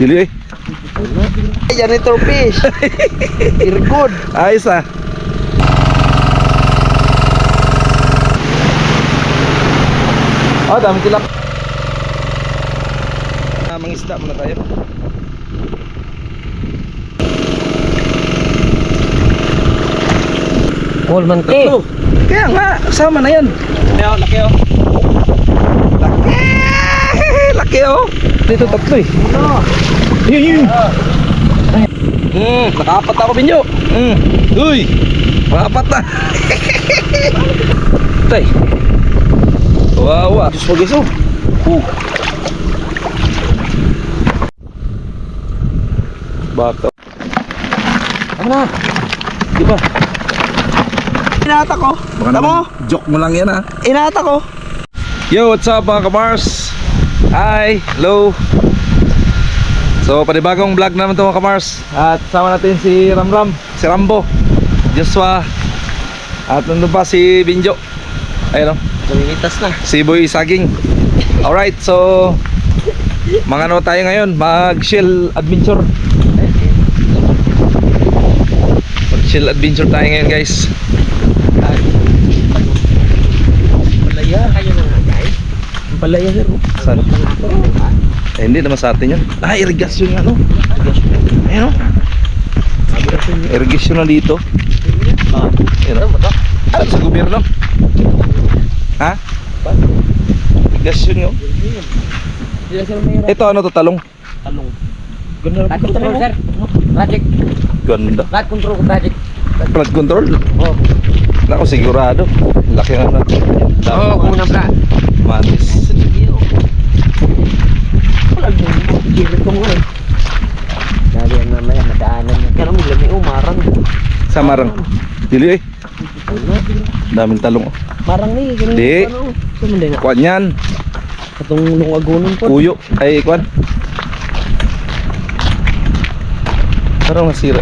Dili eh. Janitor fish. Very good. Ayos ah. Oh, dami tilap. Mangisda muna tayo. Coleman K. Tatlo. Kaya nga, sama na yan. Laki oh. Laki. Laki oh. Dito tatlo eh. Yun. Nakapat ako binyo. Uy. Nakapat na. Tay. Wow. Diyos mo guys oh. Bata. Ano na? Di ba? Inata ko. Baka naman joke mo lang yan ha. Inata ko. Yo, what's up mga kamars? Hi, hello. So, panibagong vlog naman ito mga kamars. At sama natin si Ramram, si Rambo, Joshua. At nandun pa si Binjo. Ayun o, Lumilitas na. si Boy Saging. Alright, so mga ano tayo ngayon? Mag-shell adventure. Mag-shell adventure tayo ngayon guys. Palaya. Kayo na nga guys. Palaya sir. Saan? Eh, hindi naman sa atin yun. Ah, irrigation nga no. Ayun o. Irrigation na dito. Ayun o. Saan sa gobyerno? Ha? Irrigation yun. Ito ano to, talong? Talong. Rat control sir. Project. Ganda. Rat control project. Flood control? Oh. Nako, sigurado. Laki nga na. Oo, kung na pra. Matis. Gilid ko mo eh. Dali yan mamaya, madaanan niya. Kaya mo lami marang. Sa marang. Dili eh. Daming talong. Marang ni. Ganun, Di. ano, sumuli na. Kuan yan. Katong lungagunon po. Puyo. Ay, kuan. Parang nasira.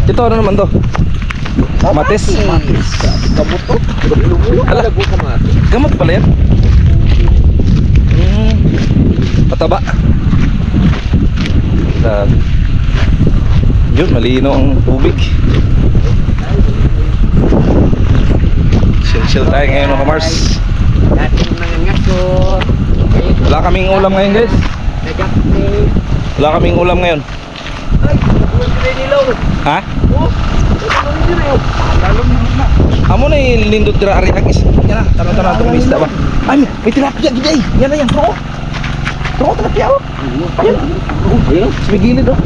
Ito ano naman to? Matis. Gamot to. Ala, gamot pala yan. Pataba. Yun, malino ang tubig. Chill tayo ngayon mga Mars. Wala kaming ulam ngayon guys. Wala kaming ulam ngayon. Ha? Amo na yung lindot tira ari agis. Yan na, tara itong isda ba? Ay, may tilapia gid. Yan na yan, bro. Bro, tilapia oh. Ayun, sa may gilid oh.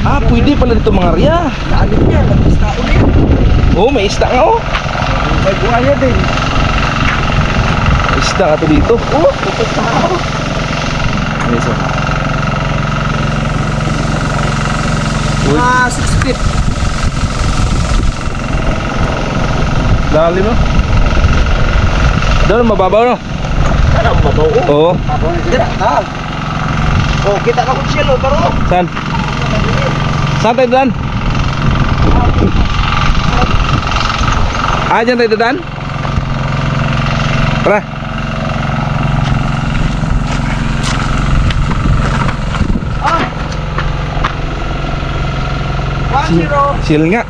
Ah, pwede pala dito mga riya. Kaalit niya, nag-isda ulit. Oh, may isda nga oh. May buhaya din. May isda ka to dito. Oh, putot na ako. Ano isa? Ah, 6 feet. Dali mo. Doon, mababaw no? Ano, mabaw oh. Oo. Dira ka. Oh, kita ka kung silo, pero Saan? Saan tayo daan? Ah, dyan tayo daan? Tara. Chill nga.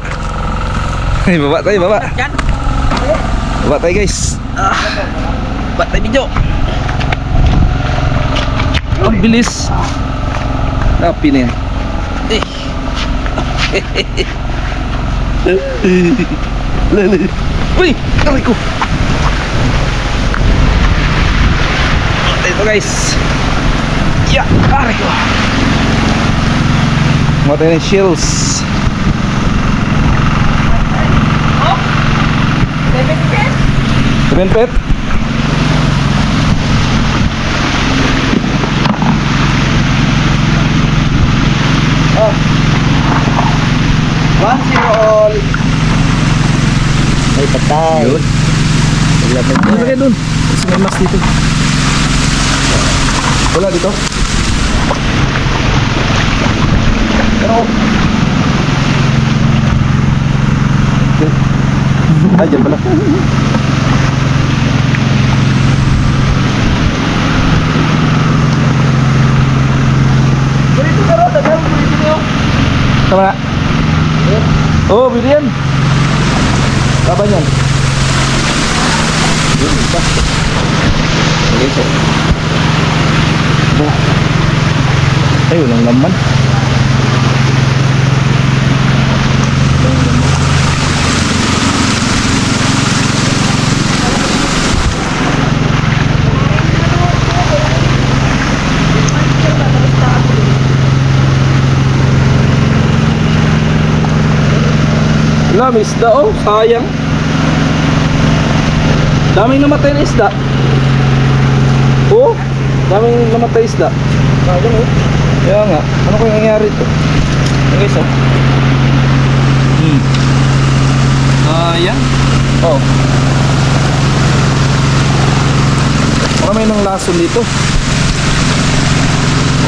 Ay, baba tayo, baba. Yan. Baba tayo guys. Baba tayo video. Ang bilis. Happy na yan. Lali. Uy! Aray ko! Ito guys. Yeah! Aray ko! Mga tayo ng shells. Seven pet? Oh. 1-0 all. Ay, patay. Yun. Ano lagay dun? Kasi may mas dito. Wala dito? Pero ah, dyan pala. Sama na. Oh, pwede yan. Laban yan. Yun, isa. Okay, so. Ay, walang laman. Wala, may isda oh, sayang. Daming namatay na isda. Oh, daming namatay isda. Sayang oh. Kaya nga, ano kung nangyari ito? Okay, so. Sayang. Oh. Baka may nang lason dito.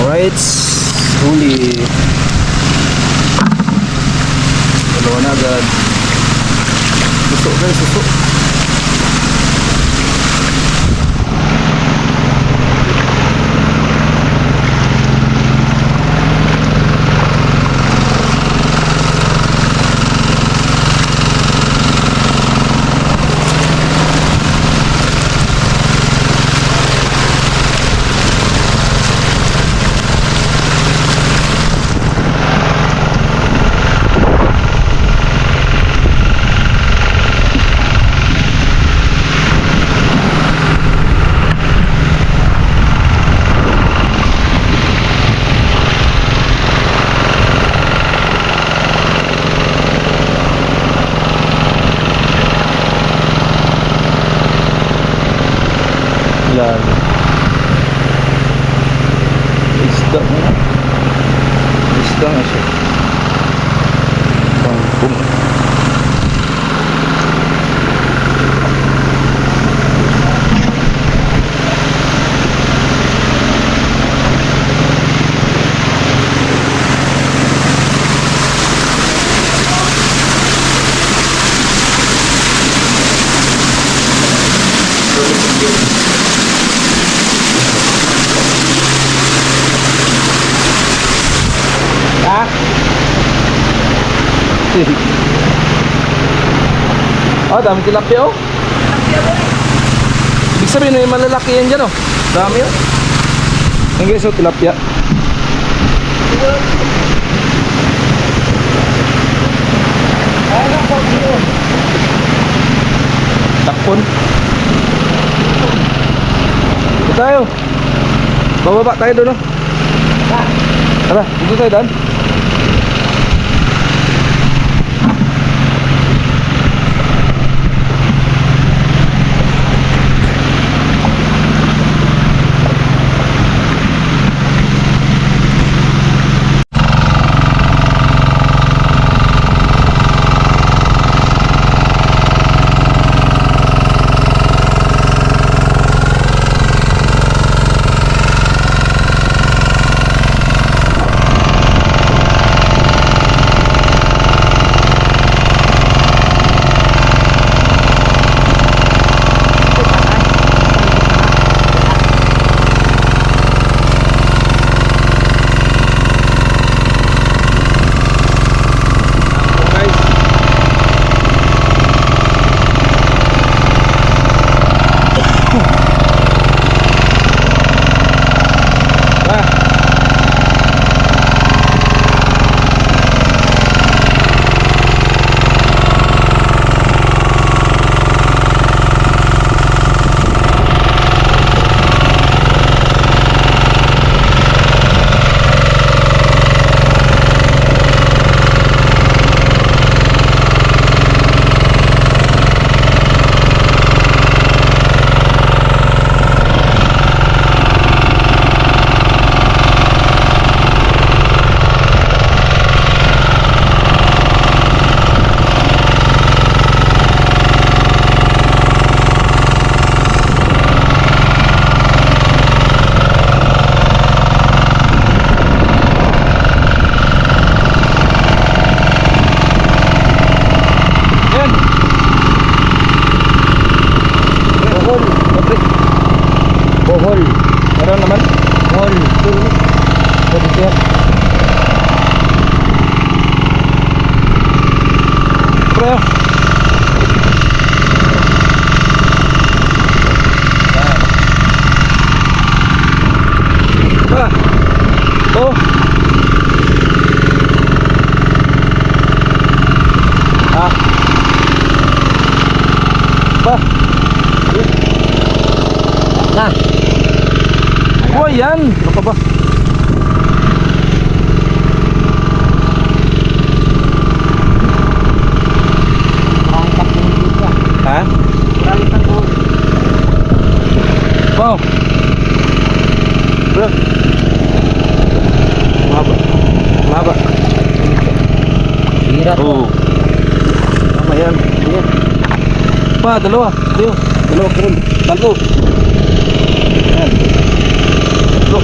Alright, huli. Dalawa na agad. Suso guys, suso. Yan. Isda na. Isda na siya. Bangkong. Ha? Oh, dami tilapia oh. Ibig sabihin may malalaki yan dyan oh. Dami oh. Yan guys oh, tilapia. Takpon. Dito tayo. Bababa tayo doon oh. Tara, dito tayo doon. Bohol. Meron naman? Bohol. Pwede siya. pre. Pa. Oh. Ah. Pa. Na. Oh, yan. Ano ka ba? Marami kang puhuli dyan. Ha? Marami kang puhuli. Wow. Bro. Mahaba. Mahaba. Hira to. Oh. Tama yan. Ayan. Pa, dalawa. Ayun. Dalawa ka rin. Talgo. Yan. Talgo.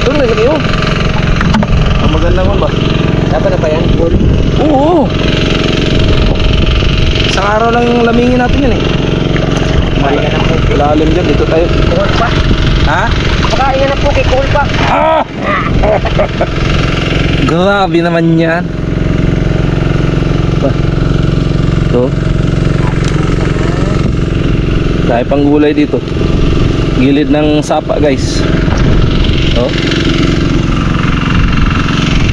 Ito na ilagay yun. Ang maganda mo ba? Dapat na ba yan? Full? Oo. Isang araw lang yung lamingin natin yan eh. Pakain ka ng puki. Lalim dyan. Dito tayo. Cool pa. Ha? Pakain ka ng puki. Cool pa. Ah! Grabe naman yan. Ba? Ito. Dahil pang gulay dito. Gilid ng sapa guys. Oh.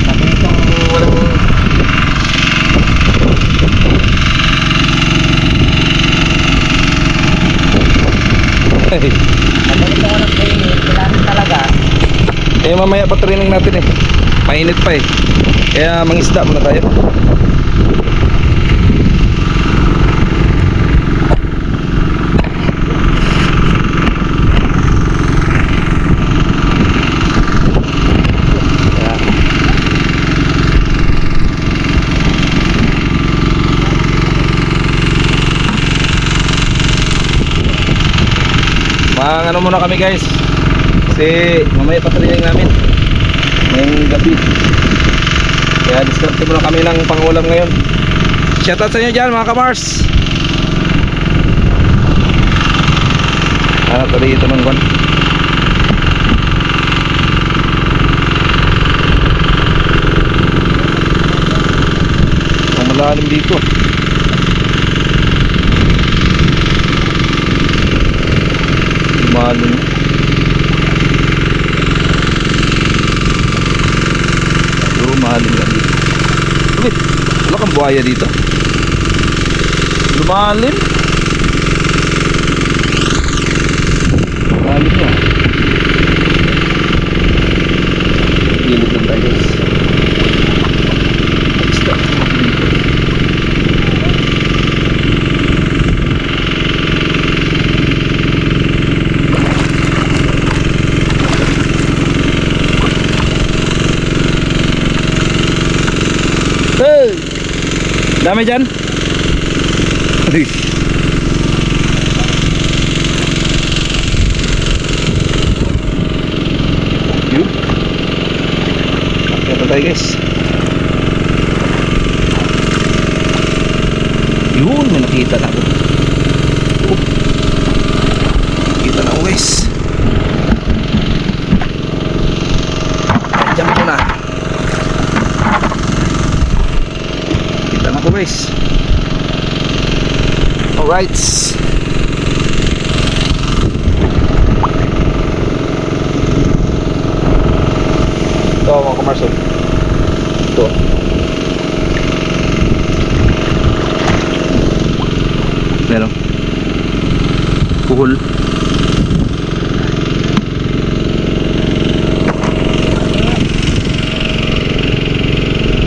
Sabi nitong walang... Hey. Sabi nitong walang kainin. Kailangan talaga. Eh mamaya pa training natin eh. Mainit pa eh. Kaya mangisda muna tayo. Ano muna kami guys. Kasi mamaya pa training namin. Ngayong gabi. Kaya diskarte muna kami ng pangulam ngayon. Shoutout sa inyo dyan mga kamars. Tadi ito man kon. Ang malalim dito. Malalim. Lumalim lang dito. Uy, wala kang buhaya dito. Lumalim. Lumalim niya. Gilid lang tayo guys. Stop. Hey! Dami dyan? Uy. Yun. Kaya tayo guys. Yun, may nakita na ako. Oh. Nakita na ako guys. Jump ko na. Ako guys. Alright. Ito mga commercial. Ito. Meron. Puhol.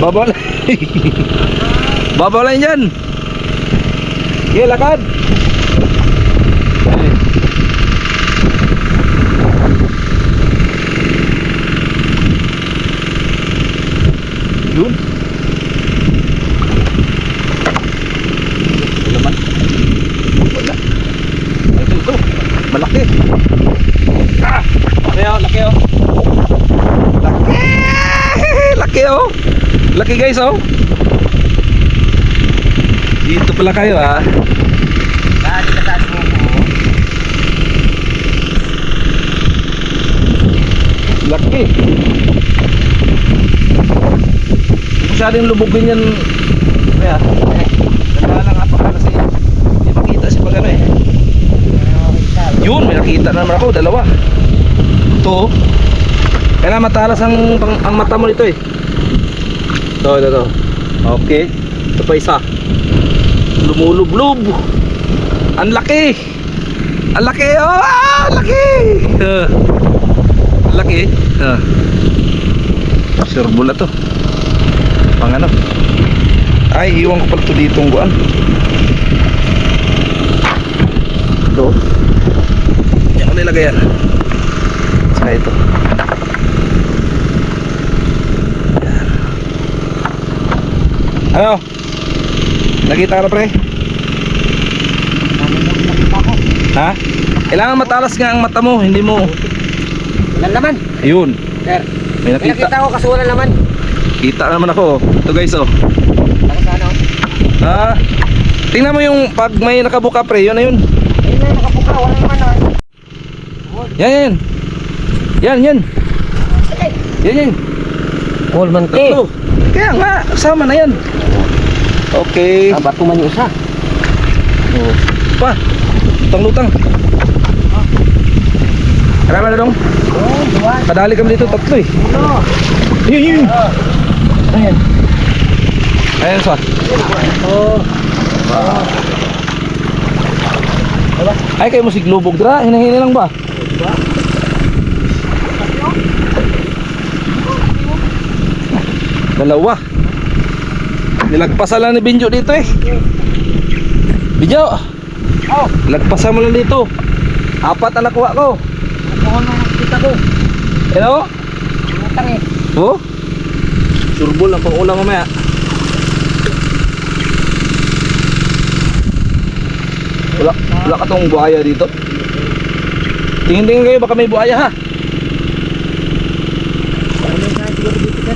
Babal. Babaw lang dyan. Okay, lakad. Yun. Wala man. Wala. Ito. Malaki. Ah! Laki oh, laki oh. Laki. Laki oh. Laki guys oh. Dito pala kayo ha. Dali ka taas mo po. Laki. masyadong lubugin yan. Kaya, ganda lang apa kasi hindi makita si pag ano eh. Yun, may nakita na naman ako, dalawa. Ito. Kaya matalas ang mata mo nito eh. Ito. Okay. Ito pa isa. Lumulublob. Ang laki. Ang laki. Oh, ang laki. Ang laki. Sureball na to. Pang ano. Ay, iwan ko pala ito dito ang buwan. Ito. Yan ko nilagay yan. Saka ito. Yan. Ano? Nakita ka na pre? Ha? Kailangan matalas nga ang mata mo, hindi mo. Walang laman. Ayun. Sir, May nakita. nakita ko kasi walang laman. Kita naman ako. Ito guys oh. Bakit ano? Ha? Tingnan mo yung pag may nakabuka pre, yun na yun. Ayun na, nakapuka, walang laman naman. Yan. Yan. Coleman Tatlo. Kaya nga, sama na yan. Okay. Bato man yung isa. Oh. Pa. Lutang. Karama na dong. Oh, buwan. Padali kami dito, tatlo eh. Ulo. Yun. Ayan. Ayan sa. Oh. Ay kayo mo siglubog dra, hinahini lang ba? Dalawa. Nilagpasan lang ni Binjo dito eh. Binjo. Oh. Nilagpasan mo lang dito. 4 ang nakuha ko. Buwan na nakita ko. Ano? Utang eh. Oh? Sureball ang pang-ulam mamaya. Wala ka tong buhaya dito. Tingin-tingin kayo baka may buhaya ha. Ano nga siguro dito sir?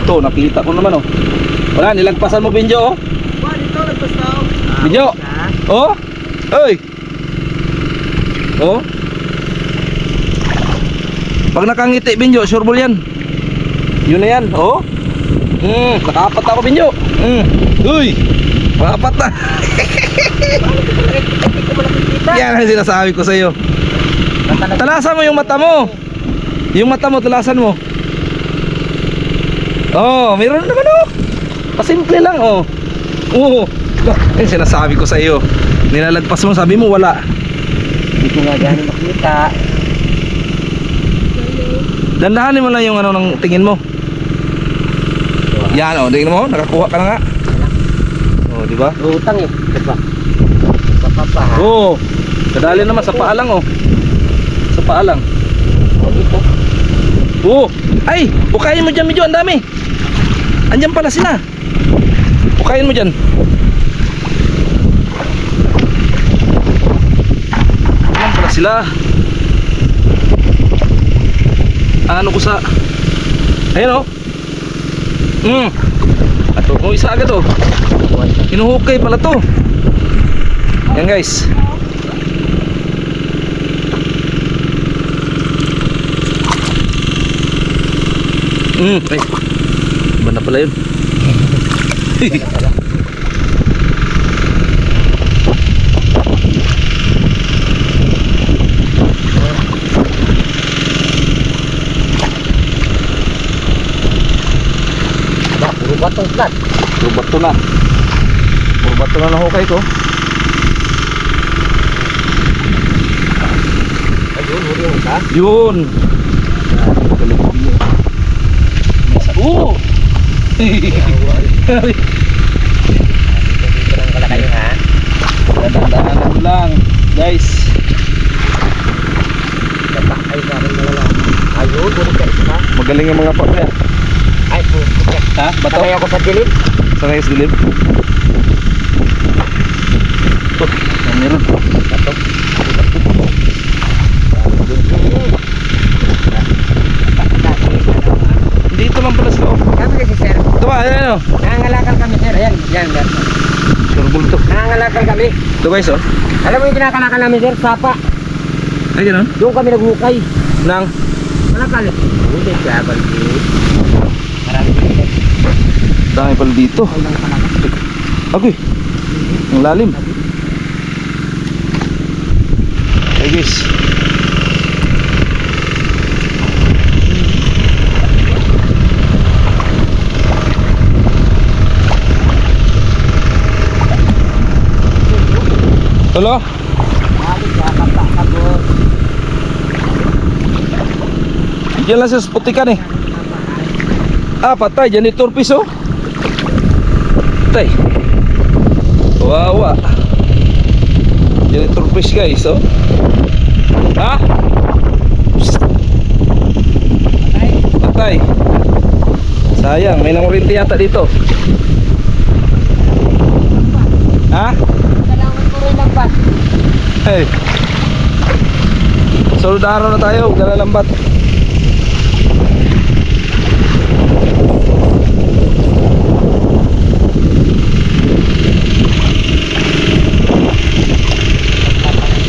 Ito, nakita ko naman oh. Wala, nilagpasan mo Binjo oh. Buwan, dito nagpas na ako. Binjo. Oh? Oy. Oh? Pag nakangiti Binjo, sureball yan. Yun na yan, oh. Nakapat ako Binjo. Uy. Nakapat na. Hindi ko malakikita. Yan ang sinasabi ko sa iyo. Talasan mo yung mata mo. Yung mata mo, talasan mo. Oh, meron naman oh. Pasimple lang oh. Oo. Yan sinasabi ko sa iyo. Nilalagpas mo, sabi mo wala. Hindi ko nga gano'n makita. Dandahanin mo lang yung ano ng tingin mo. Yan oh, tingin mo, nakakuha ka na nga. Oh, di ba? Utang eh. Diba? Papapa ha. Oo. Kadali naman sa paa lang oh. Sa paa lang. Oh, dito. Oo. Ay, bukayin mo dyan medyo, ang dami. Andyan pala sila. Bukayin mo dyan. Andyan pala sila. Ano ko sa... Ayan oh. Ato, oh, isa agad oh. Hinuhukay pala to. Yan guys. Ay. Iba na pala yun. Ba, puro batong flat. Purbato na. Purbato na nahukay ko. Ayun, huli yung isa. Yun. Oo. Dito lang pala kayo ha. Dandanan lang, guys. Dapat ay sa akin malala. Ayun, huli ka isa. Magaling yung mga papaya. Ay, huli ka. Ha? Bato? Sakay ako sa dilim. Sanay sa dilim. Oh, meron. Bato. Dito lang pala sila. Kami kasi sir, Ito ba? Ano? nangangalakal kami sir. Ayan, yan. Sureball to. Nangangalakal kami. Ito guys oh. Alam mo yung kinakalakal namin sir, sapa. Ay ganun. Doon kami naghukay. Nang. Malakal. Hindi, travel food. Marami sir. Dami pala dito. Agoy. Ang lalim. Hey guys. Hello? Diyan lang sa putikan eh. Ah, patay. Janitor piso. Patay. Wawa. Janitor fish guys, oh. Ha? Patay. Sayang, may nangurinti yata dito. Ha? Hey. Soldado na tayo, galalambat.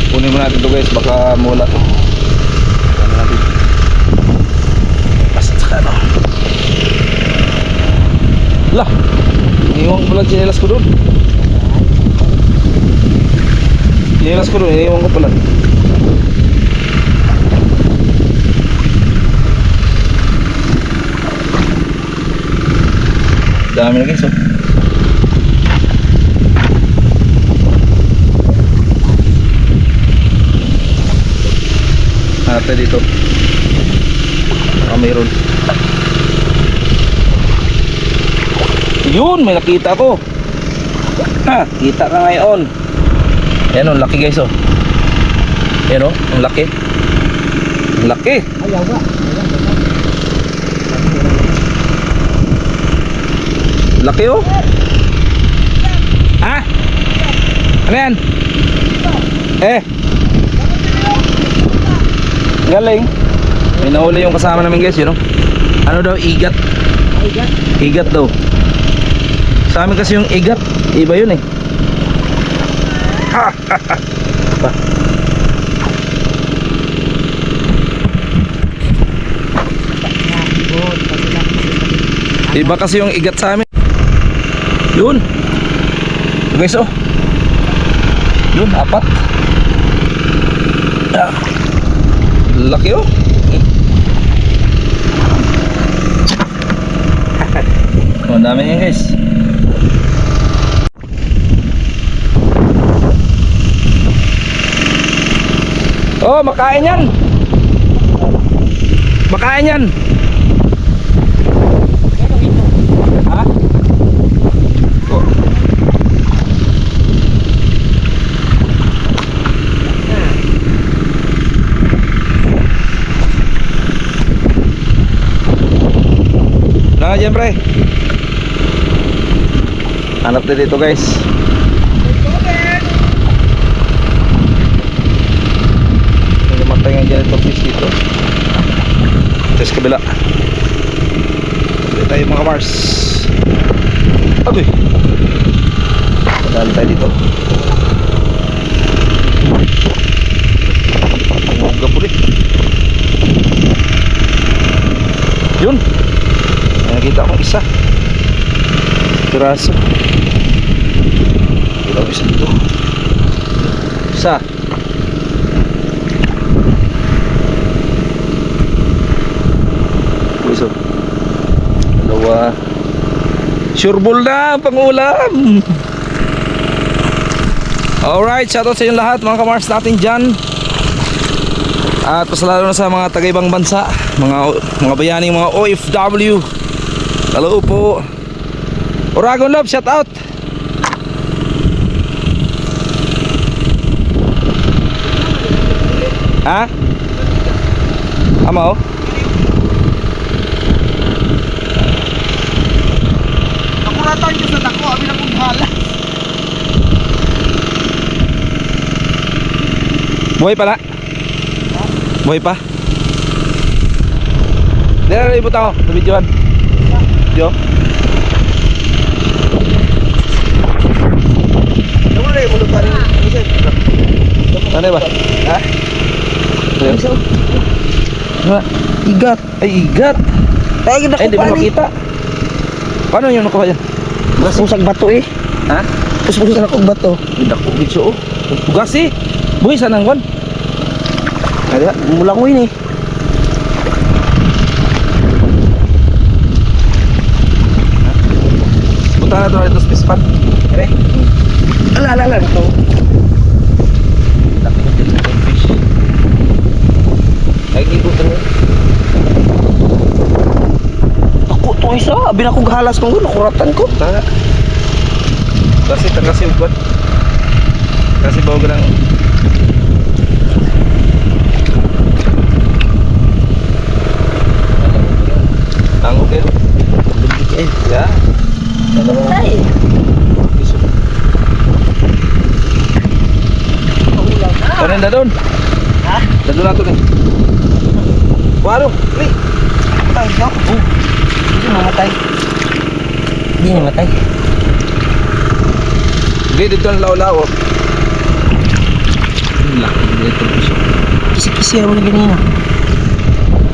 Kunin mo natin to guys, baka mula to. Ano natin? Pasat sa kano. Lah, iniwan ko pala chinelas ko doon. Chinelas ko doon, iniwan ko pala. Dami na guys, oh. Ate dito. Mayroon. Yun, may nakita ko. Ha, kita ka ngayon. Ayan, ang laki guys, oh. Ayan, oh, ang laki. Ang laki. Ayaw ba? Laki, oh. Ha? Ano yan? Eh. Galing. May nahuli yung kasama namin guys, yun, know? Ano daw, igat. Igat daw. Sa amin kasi yung igat, iba yun eh. Pa. Iba kasi yung igat sa amin. Yun. Guys, oh. Yun, 4. Ah. Laki, oh. Ang dami yan guys. Oh, makain yan. Makain yan. Ha? Oh. Na dyan pre. Hanap na dito guys. May namatay nga dyan itong fish dito. Ito sa kabila. Dito tayo mga Mars. Agoy. Padali tayo dito. Ang gapuli. Yun. Nakita akong isa. Piraso. Ilaw isa dito. Isa. Iso. Dalawa. Sureball na pangulam. Alright, shoutout sa inyong lahat mga kamars natin dyan. At pasalalo na sa mga taga-ibang bansa, mga bayaning mga OFW. Hello po. Oragon Love, shout out. Ha? Ama, oh. Nakuratan nyo sa dako, abi na kong bahala. Buhay pala. Buhay pa. Dala ibut ako sa videoan. Video. Ano na yung mulutan? Ano ba? Ha? Ano? Igat. Ay, igat. Tayo na Ay, di ba makita? Paano yung nakuha yan? Pusag bato eh. Ha? Pusag akong bato. Hindi ko bitso oh. Gasi. Buhay sa nangwan. Ada, mulang ko yun eh. Punta na ito ito space pad. Ere. Ala ito. Laki na dyan ng fish. Ay, ikot rin. Ako to isa. Abi na ko gahalas kong nakuratan ko. Tara. Kasi ugod. Kasi bawa ka ng tangog yun. Lugit eh. Ya. Ay. Kanin na doon. Ha? Dadun nato ni. Waro. Wait. Patay siya. Hindi mamatay. Hindi namatay. Hindi dito ang law-law. Laki dito piso. Kisi-kisi ako na ganina.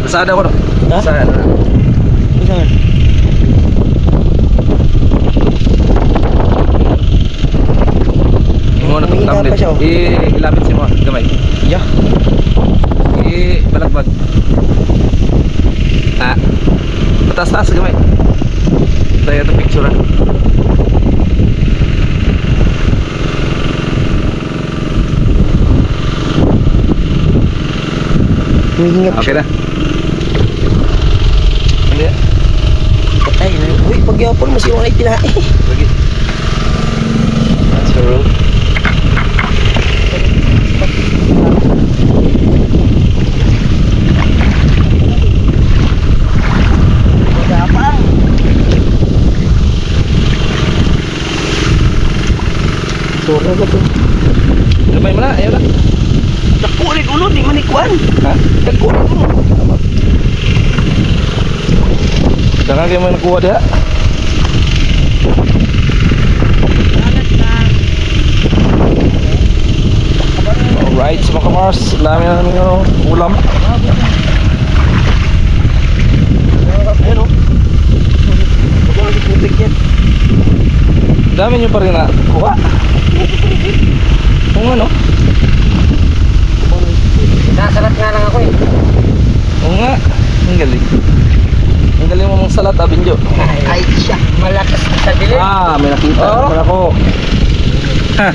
Kasada ko no. Ha? Kasada. Saan? Mo na May tong pa siya, oh. ilapit si mo gamay. Yeah. Balagbag. Ah. Patas-tas gamay. Daya to picture ah. Humingat Okay siya. na. Hindi. Patay na. Uy, pagyapon mas yung ay tinae. Lagi. That's your rule. Magapang. Sura ka to. Lumay mo na, ayaw na. Nakulit ulo, di manikuan. Ha? Nakulit ulo. Jangan kayo may nakuha diha. Alright, so mga kamars, dami na namin ulam. Ayan o. Huwag ang putik yan. Dami nyo pa rin na kuha. Kung ano? Nasalat nga lang ako eh. Oo nga. Ang galing. Ang galing mo mong salat, Abinjo. Ay siya, malakas sa dilim. Ah, may nakita naman ako. Ha.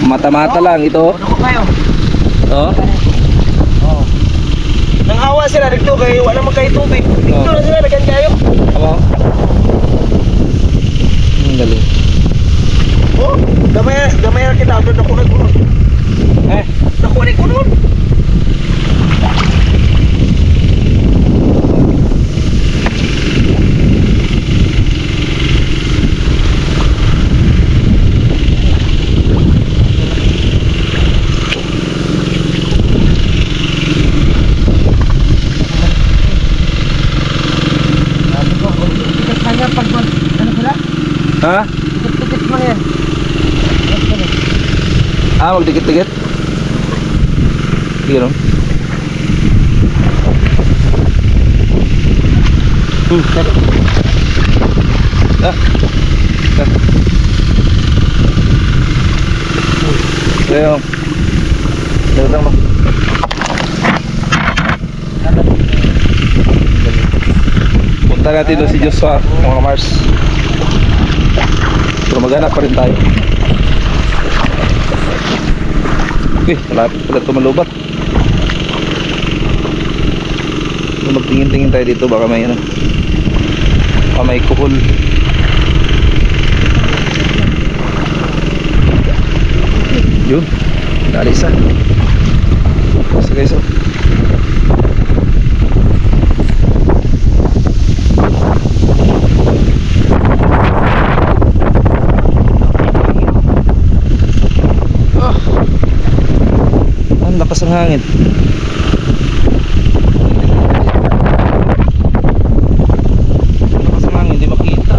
Mata-mata lang ito. Ano ko kayo? Oh. Oo. Nang-awa sila dito kay wala man kayo tubig. Dito na sila, nagan kayo. Ano? Ang galing. Oh, gamay na kita. Doon ako nag-unod. Ako nag-unod. Ha? Tikit-tikit mo na yan. Ah, magdikit-dikit. Gino. Ah. Ah. Ayo. Datang mo. Punta natin doon si Joshua, mga Mars. Pero maghanap pa rin tayo. Malapit pala ito malubat. Magtingin-tingin tayo dito, baka may ano, baka may kuhol. Yun, dali isa. Basta guys, oh. Ang lakas ng hangin. Lakas ng hangin, hindi makita.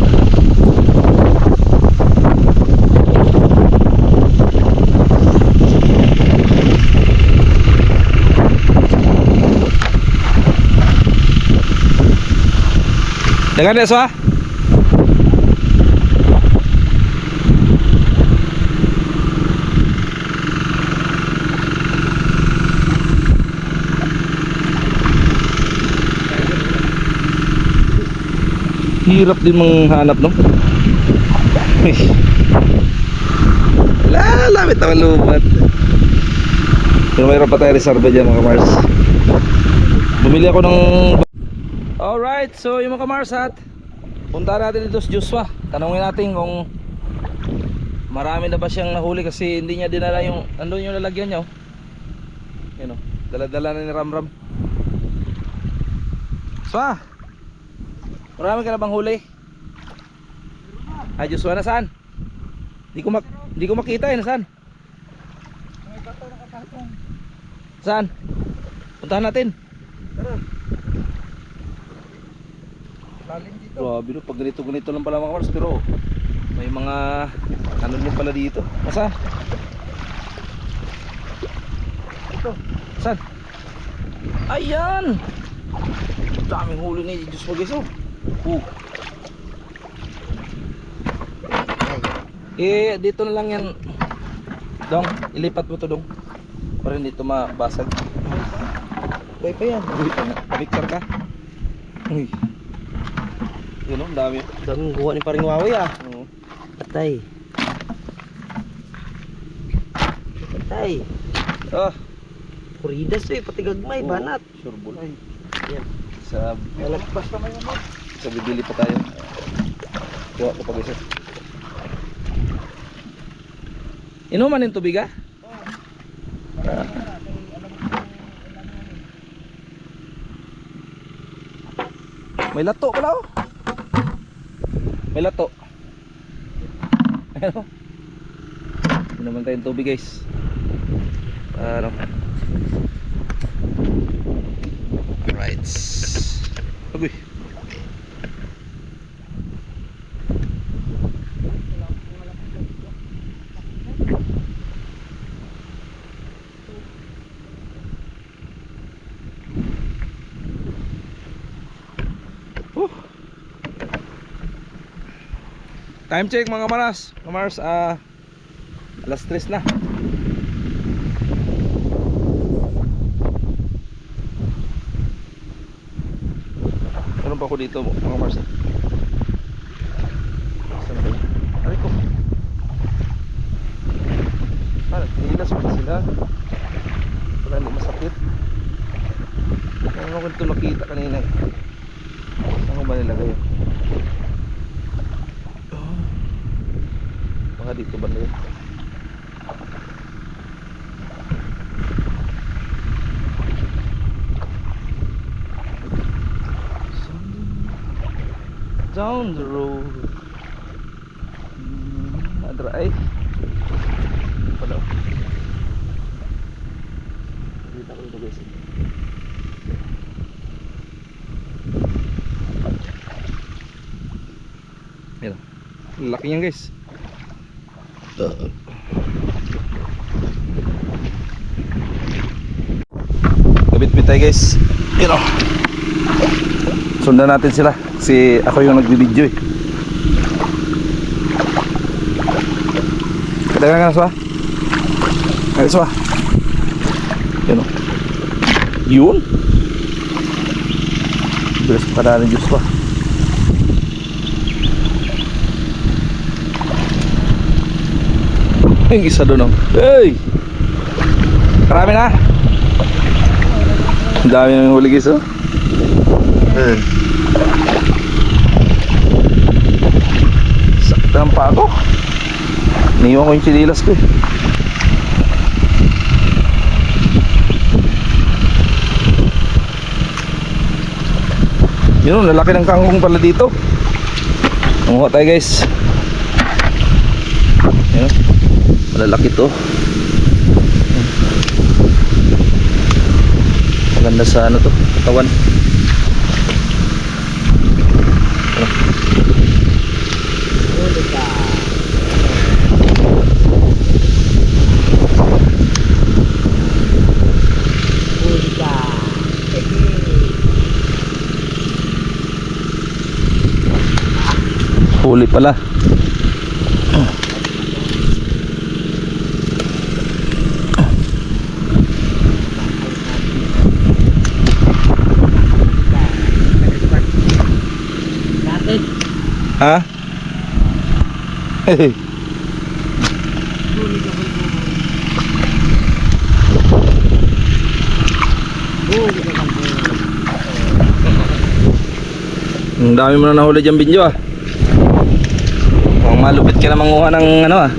Dagan deh, Swa? Hirap din manghanap, no? Lamit naman lumat. Pero mayroon pa tayo reserva dyan mga kamars. Bumili ako ng... Alright, so yung mga kamars at punta natin dito sa Joshua. Tanungin natin kung marami na ba siyang nahuli kasi hindi niya dinala yung... Andun yung lalagyan niya, oh. Yan, oh. Dala-dala na ni Ramram. Joshua, marami ka na bang huli? Ay, Joshua, nasaan? Hindi ko makita eh, nasaan? Saan? Puntahan natin. Grabe no, pag ganito lang pala mga kamars. Pero may mga ano din pala dito. Nasaan? Ito. Saan? Ayan! Daming huli ni Diyos guys, oh. Eh, dito na lang yan. Dong, ilipat mo to dong. Para hindi ito mabasag. Buhay pa yan. Victor ka. Uy. Yun o, dami. Daming kuha ni paring Wawi ah. Oo. Patay. Patay. Ah. Kuridas eh, pati gagmay, Oo. banat. Sure bull. Ay. Yan. Sa Nalagpas naman yan mo. sa bibili pa tayo. Kuha ko pag isa. Inuman yung tubig ah? May lato pala oh. May lato. Ano? Hindi naman tayong tubig guys. Ano? Alright. Agoy. Time check mga kamaras. Kamaras, alas 3 na. Meron pa ako dito mga kamaras. Saan ba yun? Aray ko. Nilas pa sila. Wala, hindi masakit. Ano ko ito nakita kanina eh. Saan ko ba nilagay yun? Baka dito ba na yun? Down the road. Adra ay. Pala. Dito ko ito guys. Ayan. Laki niyan guys. Gabit-bit tayo guys. Yun o. Sundan natin sila. Kasi ako yung nagbibideo eh. Kadagan ka na suwa. Kaya suwa. Yun o. Yun. Bilas pa na ng Diyos pa. Yung isa doon oh. Hey! Karami na. Ang dami nang huli guys oh. Sakit na ng paa ko. Iniwan ko yung chinilas ko eh. Yun oh, lalaki ng kangkong pala dito. Manguha tayo guys. Yun oh. Malalaki to. Maganda sa ano to, katawan. Huli ka. Huli ka. Huli pala. Natin. Ha? Hehe. Ang dami mo na nahuli dyan, Binjo ah. Mukhang malupit ka na manguha ng ano ah.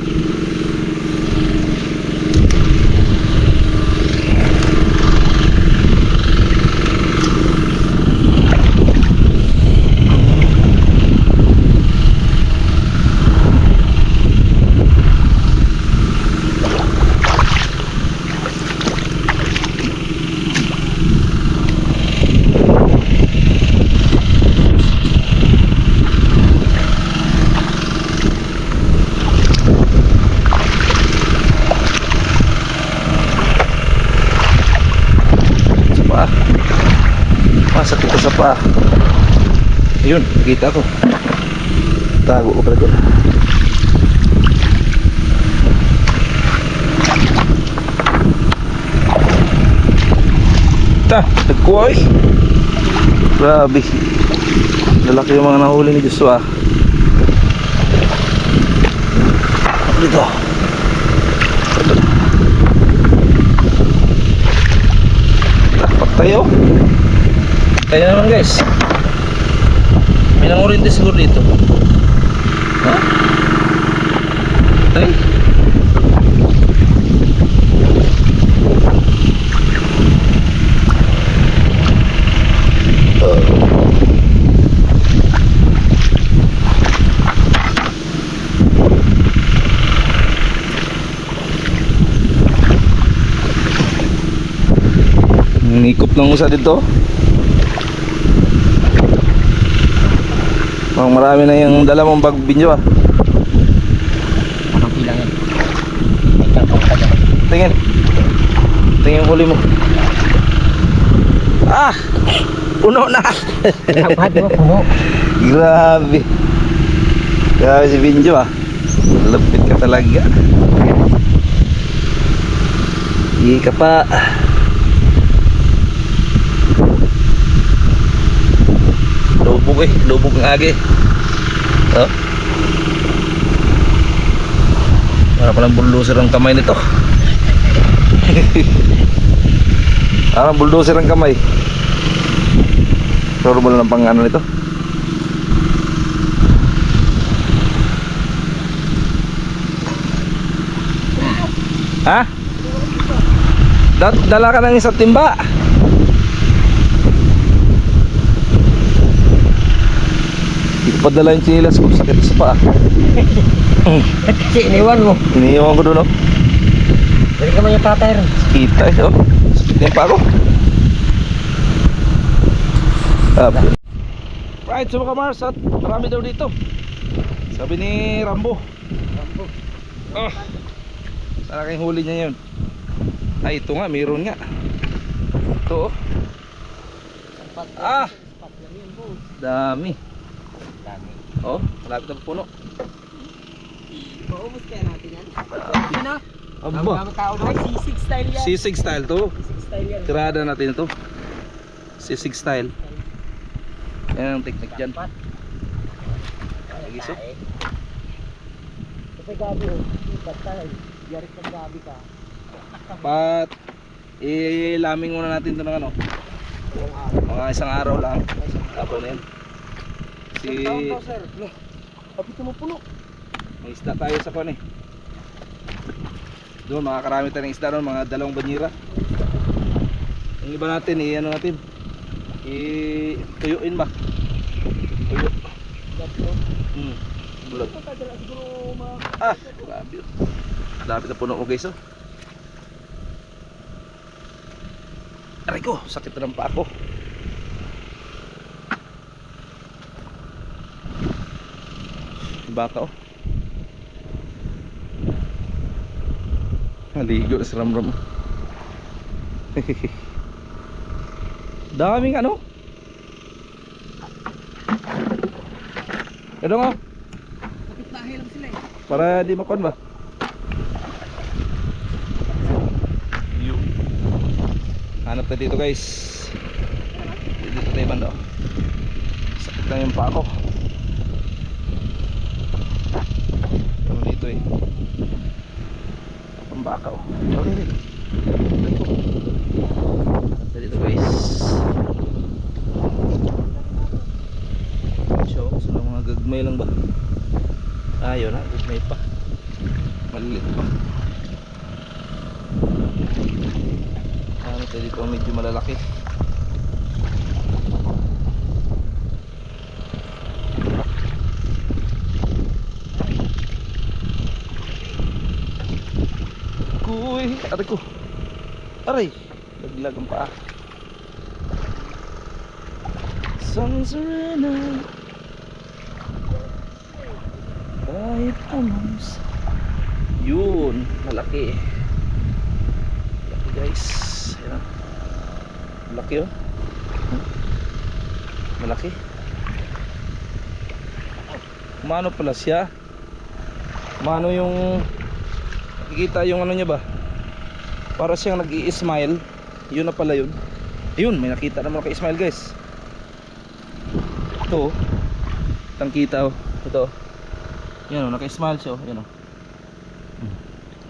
Sakit ko sa paa. Ayun, kita ko. Tago ko pala dyan. Nagkuha eh. Grabe. Lalaki yung mga nahuli ni Joshua. Dito. Patay oh. Kaya naman guys. May nangurinti siguro dito. Ha? Ay. Ngikop ng usa dito. Oh, marami na yung dala mong bag, Binjo ah. Anong pilang yan? May kangkong ka dyan. Tingin. Tingin yung huli mo. Ah! Puno na! Dapat mo puno. Grabe. Grabe si Binjo ah. Lupit ka talaga. Hindi ka pa. Lubog eh, lubog ng agi. Oh. Para palang bulldozer ang kamay nito. Parang bulldozer ang kamay. Suro mo lang pang ano nito. Ha? Dala ka ng isang timba. Padala yung chinilas ko, sakit sa paa. Kasi iniwan mo. Iniiwan ko doon oh. Dali ka man yung tatay rin. Kita eh oh. Sakit yung paa ko. Right, so mga Mars, at marami daw dito. Sabi ni Rambo. Oh, sana kayong huli niya yun. Ay, ito nga, mayroon nga. Ito oh. Ah, dami. Oh, malapit na puno. Maubos kaya natin yan. Yun ah. Aba, Tao doon. Sisig style yan. sisig style to. Sisig style yan. Tirada natin ito. Sisig style. Yan ang technique dyan. Lagi so. Kapag gabi oh. Patay. Yarik ng gabi ka. Pat, ilaming muna natin ito ng ano. Mga isang araw lang. Tapos na yun. Sir. Kapit mo puno. May isda tayo sa kwan eh. Doon makakarami tayo ng isda doon, mga 2 banyera. Yung iba natin, ano natin, tuyuin ba? Tuyo. Bulot. Ah, grabe. Lapit na puno ko guys oh. Aray ko, sakit na ng paa ko. Baka oh. Naligo na si Ramram. Daming ano. Ano nga? Kapit-bahay lang sila eh. Para di makon ba? Hanap na dito guys. Dito tayo banda. Sakit lang yung paa ko. to eh. Pambaka oh. Okay. Ganda dito guys. So, sila mga gagmay lang ba? Ayun na, gagmay pa. Malilit pa. Ano tayo dito medyo malalaki. Kuy, aray ko. Aray, laglag ang paa. Sun Serena. Kahit anong yun, malaki. Malaki guys. Ayan. Malaki oh. Malaki. Mano pala siya. Mano yung nakikita yung ano niya ba? Para siyang nag-i-smile. Yun na pala yun. Ayun, may nakita naman ka-smile guys. Ito. Tang kita oh. Ito. Yan oh, naka-smile siya oh. Yan oh.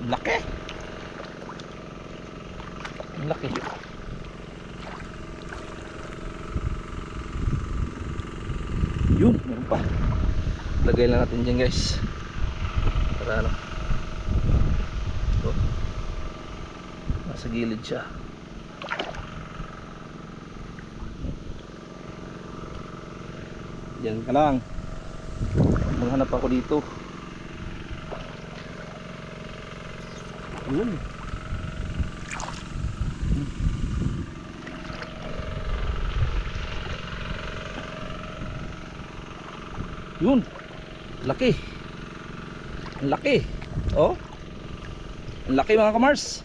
Laki. Laki. Yun, meron pa. Lagay lang natin dyan guys. Para ano. Ito. Nasa gilid siya. Diyan ka lang. Maghanap ako dito. Yun. Yun. Laki. Ang laki. Oh. Ang laki mga kamars.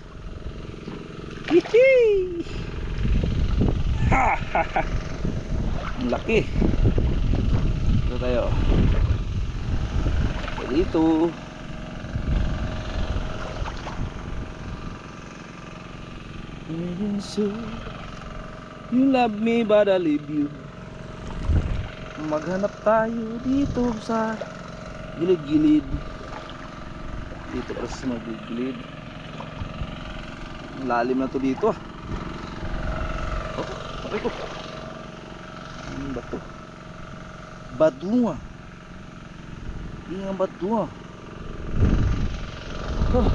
Hihi. Ha ha ha. Ang laki. Dito tayo. Dito. So, you love me but I leave you. Maghanap tayo dito sa gilid-gilid. Dito para sa gilid-gilid. Lalim na to dito ah. Oh, okay ko. Ano ba to? Badunga. Hindi nga badunga. Oh.